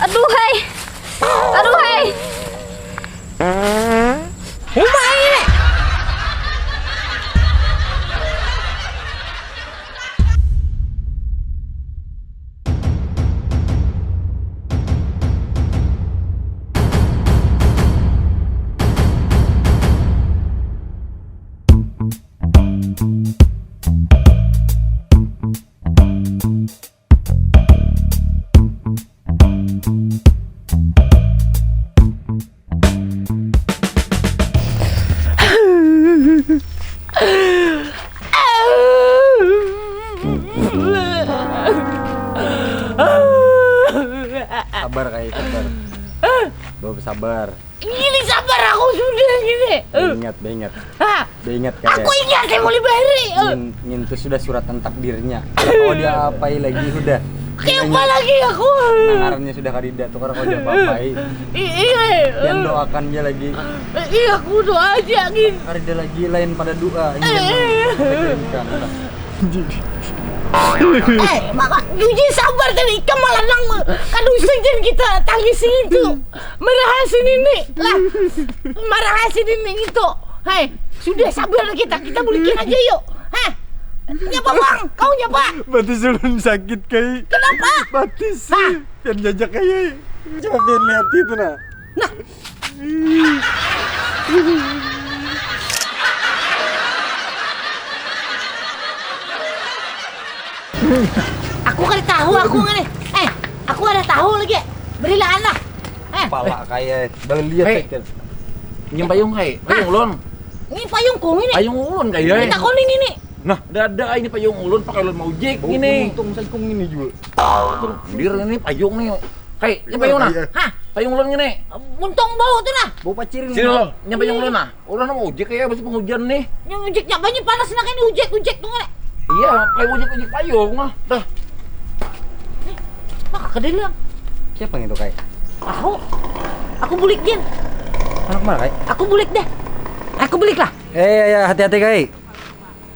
Aduh, hai. Aduh, hai. Umay ini. Sabar kayak sabar. Bawa sabar. Ini sabar aku sudah gini. Beingat kayak. Aku ingat saya mau liberi. Nyentuh sudah suratan takdirnya. Kalau dia apai lagi udah. Kayak apa lagi aku? Nangarannya sudah kadida tuh kalau dia apai. Iya. Dan doakan dia lagi. Iya aku doa aja gini. Kadida lagi lain pada doa. Kirimkan. Maka Yuji sabar tadi ikan malah nang kadu sejen kita tangisin itu merahasin ini lah merahasin ini itu. Hai sudah sabar kita bulikin aja yuk. Hah nyapa bang kau nyapa Batis ulun sakit kayak. kenapa Batis sih pian jajak kayak. Coba pian lihat itu nah. Aku kan tahu aku ngene. Aku ada tahu lagi. Berilah anak. Pala kayak. Dah lihat Hey. kan. Nyem payung kai, payung ulun. Ini payungku ini. Payung ulun kai. Kita kuning ini. Nah, ada ini payung ulun pakai ulun mau jek ini. Untung saya kung ini juga. Dir ini payung nih. Kai, ini payung nah. Hah, Payung ulun gini. untung bau tuh nah. Bau pacirin. Sini lo, nyem payung ulun nah. Ulun mau ojek kayak masih penghujan nih. Yang ujek nyapanya panas nak ini ujek tuh ngene. Iya, kayak ojek payung mah. Dah. Maka kedelang. Siapa yang itu kayak? Tahu. Aku bulik Jin. Anak mana kayak? Aku bulik deh. Aku bulik lah. Ya hati-hati kai.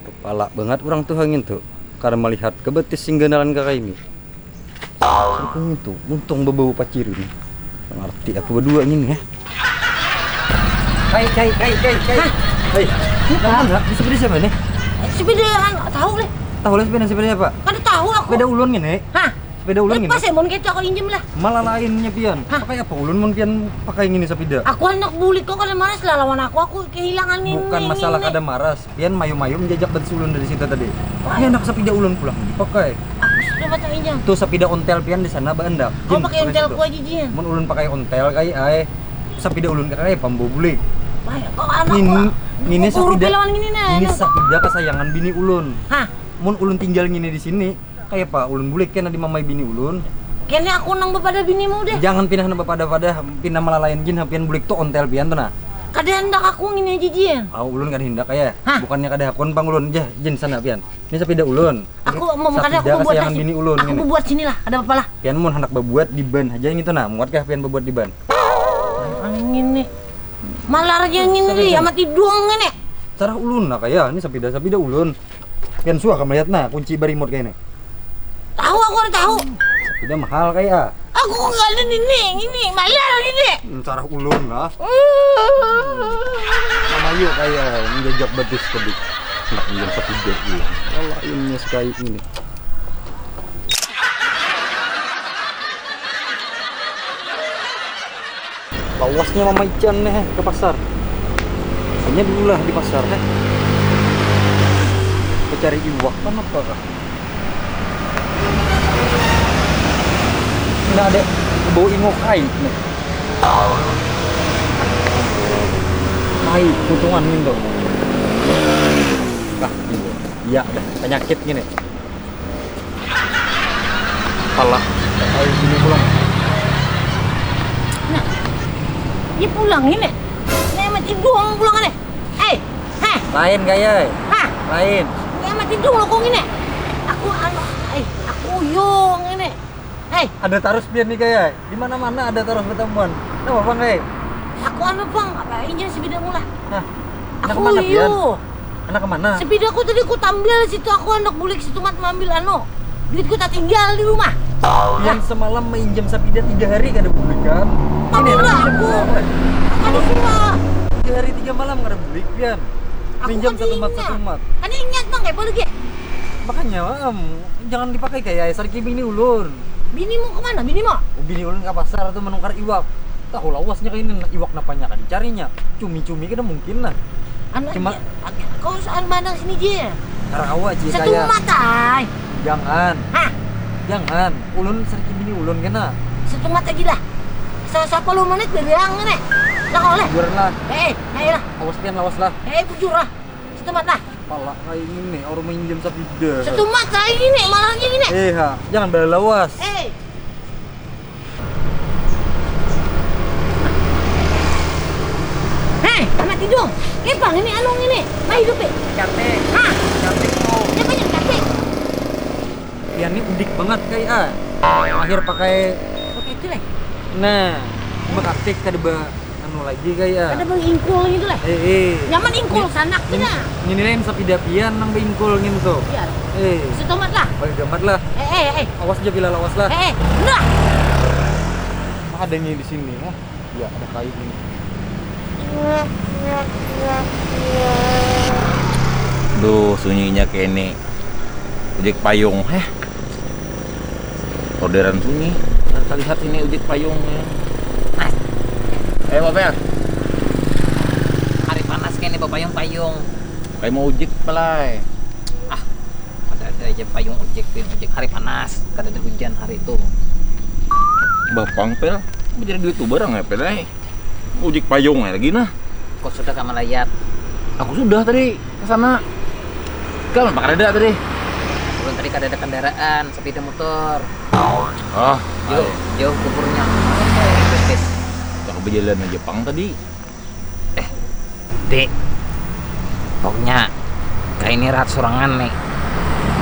Kepala banget orang tuh angin tuh karena melihat kebetis singgenalan kakak ini. Aku itu untung bau pacirin. Ngerti aku berdua ini ya. Kai. Hei. Mana? Bisa beri siapa nih? Sepeda tahu leh. Tahu lah sepeda apa? Kan tahu aku. Sepeda ulun gini. Hah? Sepeda ulun gini. Pas ya mon keco aku injem lah. Malah lainnya pian. Pakai apa ulun mon pian pakai gini sepeda. Aku anak bulik kok kalau maras lah lawan aku kehilangan ini. Bukan masalah kada maras. Pian mayu-mayu menjajak betis ulun dari situ tadi. Pian nak sepeda ulun pulang. Pakai. Aku sudah baca injam. Tuh sepeda ontel pian di sana baendak. Kau pakai ontel ku aja Jin. Mun ulun pakai ontel kai ai sepeda ulun kakak pambo bulik. Baik, kok anak Ini sepeda. lawan gini nah. Ini sepeda kesayangan bini ulun. Hah? Mun ulun tinggal gini di sini, kayak pak ulun bulik kena di mamai bini ulun. Kayaknya aku nang bepada binimu deh. Jangan pindah nambah pada pindah malah lain jin pian bulik tuh ontel pian tuh nah. Kada hendak aku ngini aja Jin. Ulun kada hendak ya. Hah? Bukannya kada hakun pang ulun jah jin sana pian. Ini sepeda ulun. Aku mau kada aku Sepeda buat kesayangan bini ulun Aku ini. buat sini lah, ada apa lah. Pian mun hendak bebuat di ban aja ini tuh nah. Muat kah pian bebuat di ban? Angin nih. Malah aja angin nih, amat hidung ini. Cara ulun nah kayak ini sepeda ulun. Pian suah kamu lihat nah kunci barimot kayak ini. Tahu aku udah tahu. Sepeda mahal kayak. Aku enggak ada ini, malah ini. Cara ulun lah. Sama yuk kayak menjajak betis tadi. Nak bilang sepeda ulang. Kalau ini sekali ini. Lawasnya Mama Ican nih ke pasar. Hanya dulu lah di pasar nih. Cari iwak kan apa kah? Nggak ada bau ingok air nih. Air kutungan gitu. Iya dah penyakit gini. Pala air sini pulang. Nah, dia pulang ini. Saya mati doang pulang ini. Lain gaya. Hah? Lain. Saya mati doang kok ini. Aku yung ini. Ada tarus biar nih gaya. Di mana-mana ada tarus pertemuan. Kenapa bang gaya? Aku bang, apa injil sepeda mula. Hah? Anak Aku kemana pian? yo. Anak kemana? Sepeda aku tadi aku tampil situ aku anak bulik situ mat ngambil Duit gua tak tinggal di rumah. Pian semalam minjem sapida 3 hari kada balik kan? Tapi udah aku. Ada semua. 3 hari 3 malam kada balik pian. Aku Minjam kan satu mat ingat. satu mat. Kan ingat bang kayak lagi. Makanya jangan dipakai kayak sarki bini ulun. Bini mau kemana? Bini mau? Bini ulun ke pasar tuh menukar iwak. Tahu lawasnya kayak ini iwak napanya kan dicarinya. Cumi-cumi kada mungkin lah. Anak Cuma- kau soal mana sini je? Karawa aja Satu kayak. mata. Jangan. Hah? Jangan. Ulun sarki bini ulun kena. Satu mata gila. Siapa lu menit dari yang nih? Lah oleh. Buran lah. Ayo lah. Awas pian lawas lah. Bujur lah. Satu mata. Pala kayak ini orang minjem sapida. Satu mata ini malah ini. Ha, jangan bala lawas. Anak tidung. Kepang ini anong ini. Mai hidup Cantik. Hah? Cantik kau. Dia banyak cantik. Pian ini udik banget kayak akhir pakai. Oke itu lah. Nah, makatik kada ba anu lagi kayak. Ada bang ingkul gitu lah. Nyaman ingkul sanak kita. Ini lain sapida pian nang beingkul gitu. Iya. Setomat lah. Pakai gambar lah. Awas aja bila lawas lah. Nah. Ada nih di sini, ha. Ya, ada kayu ini. Duh, sunyinya kayak ini. Ojek payung, orderan sunyi. Kita lihat ini ojek payungnya. Bapak. Hari panas kayak ini payung-payung. Kayak mau ojek pelai. Ada aja payung ojek hari panas. Kada ada hujan hari itu. Bapang pel, jadi duit tuh barang ya pelai. Ojek payung ya lagi nah. Kau sudah ke Malayat? Aku sudah tadi ke sana. Kamu pakai ada tadi. Belum tadi kada ada kendaraan, sepeda motor. Jauh kuburnya. Aku berjalan aja Jepang tadi. Dek, pokoknya kayak ini rahat sorangan nih.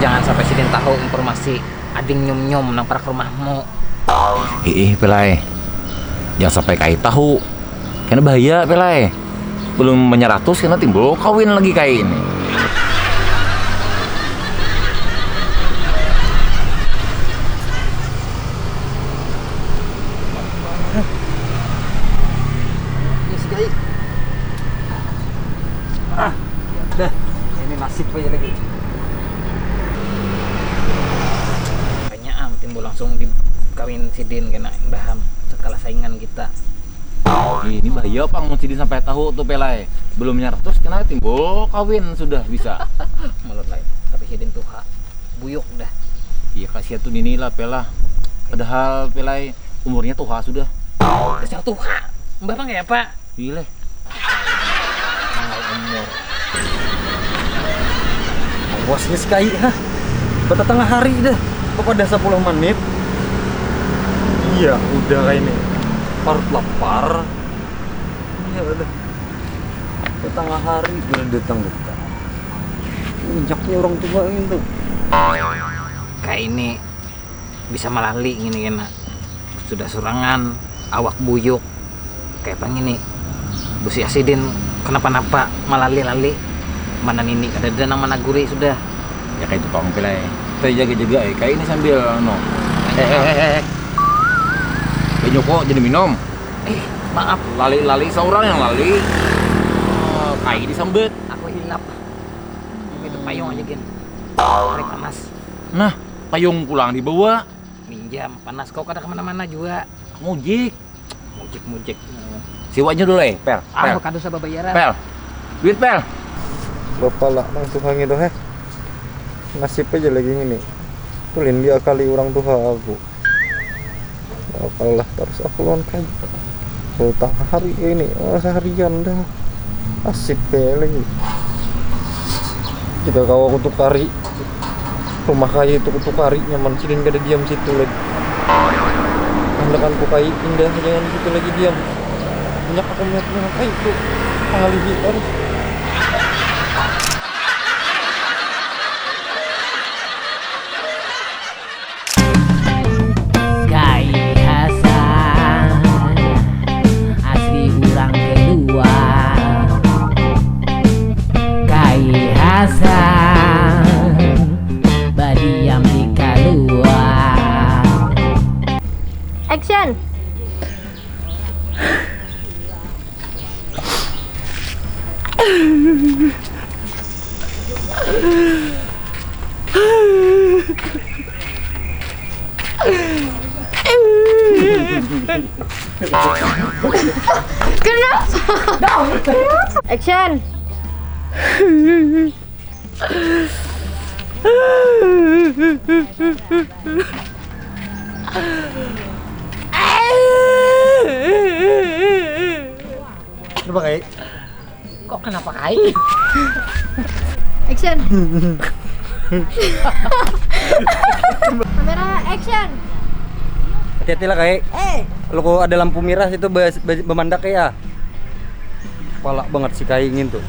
Jangan sampai sidin tahu informasi ading nyum-nyum nang parak rumahmu. Pelai. Jangan sampai kait tahu. Karena bahaya pelai. Belum menyeratus karena timbul kawin lagi kayak ini. Dah, ini nasib aja lagi. Kayaknya timbul langsung dikawin sidin kena baham sekala saingan kita. Ini bahaya pang mau sidin sampai tahu tuh pelai. Belum nyeratus karena timbul kawin sudah bisa. Mulut lain, tapi sidin tuh buyuk dah. Iya kasihan tuh Nini lah pela. Padahal pelai umurnya tuha sudah. Dasar tuh mbak bang ya pak. Gile. Umur. Bosnya sekali, ha. Pada tengah hari dah. Kepada 10 menit. Iya, udah kayak ini. Parut lapar. Iya udah. Ke tengah hari udah datang. Injaknya orang tua itu. Kayak ini bisa melali gini kena. Sudah surangan, awak buyuk. Kayak bang ini. Busi Asidin kenapa-napa malali-lali. Mana ini ada danang mana guri sudah. Ya kayak itu pang pelai. Kita jaga-jaga kayak ini sambil no. Nyoko jadi minum. Maaf, Lali-lali seorang yang lali. Kayak disambet. aku hilap. Itu payung aja gin. Hari panas. Nah, payung pulang dibawa. Minjam panas kau kada kemana-mana juga. Mujik. Mujik. Siwanya dulu pel. Ah, kada usah bayaran. Pel. Duit pel. Bapak lah nang Tuhan itu, nasib aja lagi ini. Tulin dia kali orang tua aku. Allah terus aku lawan kayu. Utang hari ini, seharian dah. Asip lagi. Jika kau aku tukari rumah kayu itu kutukari nyaman sidin kada diam situ lagi. Andakan ku kayu indah jangan situ lagi diam. Banyak aku melihat kayu itu pengalihi terus. Hasan Badiam di Kalu Action. Kenapa? Action. Kenapa Kai? Kok kenapa Kai? Action. Kamera action. Hati-hati lah Kai. Kalau kok ada lampu merah itu bemandak ya. Kepala banget si Kai ingin tuh.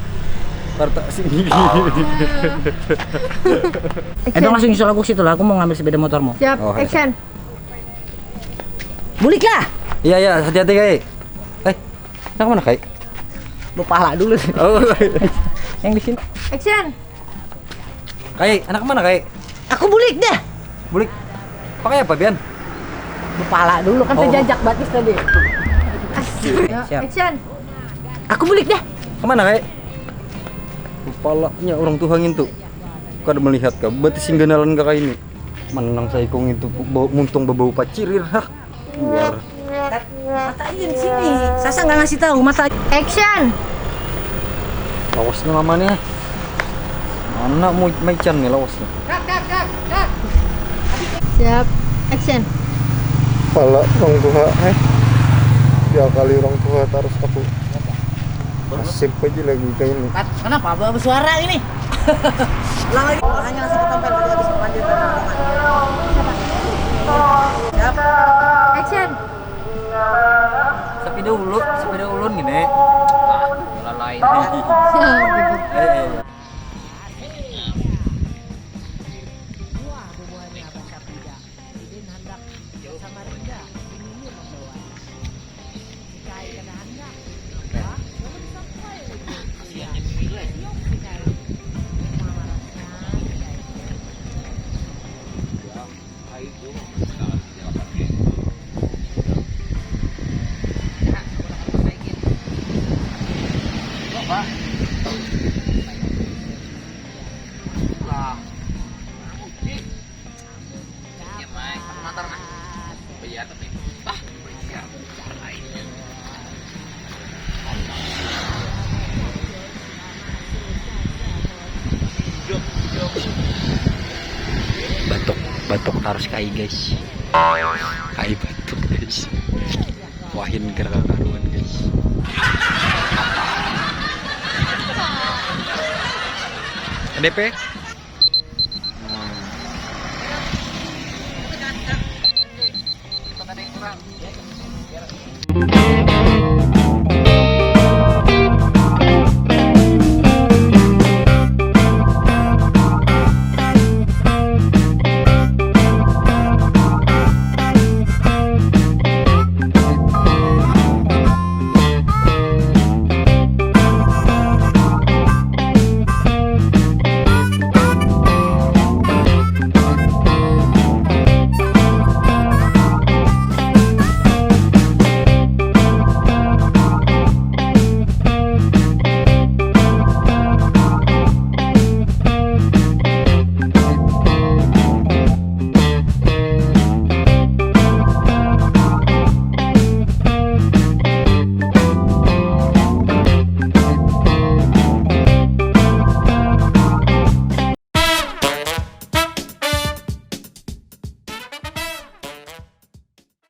Karta sini. Dong langsung nyusul aku situ lah, aku mau ngambil sepeda motormu. Siap. Oh, Action. Bulik lah. Iya iya, hati-hati Kai. Nak mana Kai? Lu pala dulu. Oh. Yang di sini. Action. Kai, anak mana Kai? Aku bulik dah. Bulik. Pakai apa Bian? Lu pala dulu kan Oh. terjajak batis tadi. Siap. Action. Aku bulik dah. Kemana Kai? Kepalanya orang Tuhan itu. Kada melihat kah? Berarti singgenalan kakak ini. Menang saya kong itu muntung bau pacirir. Hah. Luar. Mata aja di sini. Sasa nggak ngasih tahu mata. Action. Lawasnya namanya. Mana mau macan nih lawasnya. Siap. Action. Kepala orang tua, dia kali orang tua taruh aku. Nasib aja lagi kayak ini. Kenapa bersuara ini? Ulang lagi. Hanya langsung ketempel tadi habis memanjir Siap. Action. Sepeda ulun gini. Lalai. Siap. Batok harus kai guys. Kai batok guys. Wahin karuan guys. DP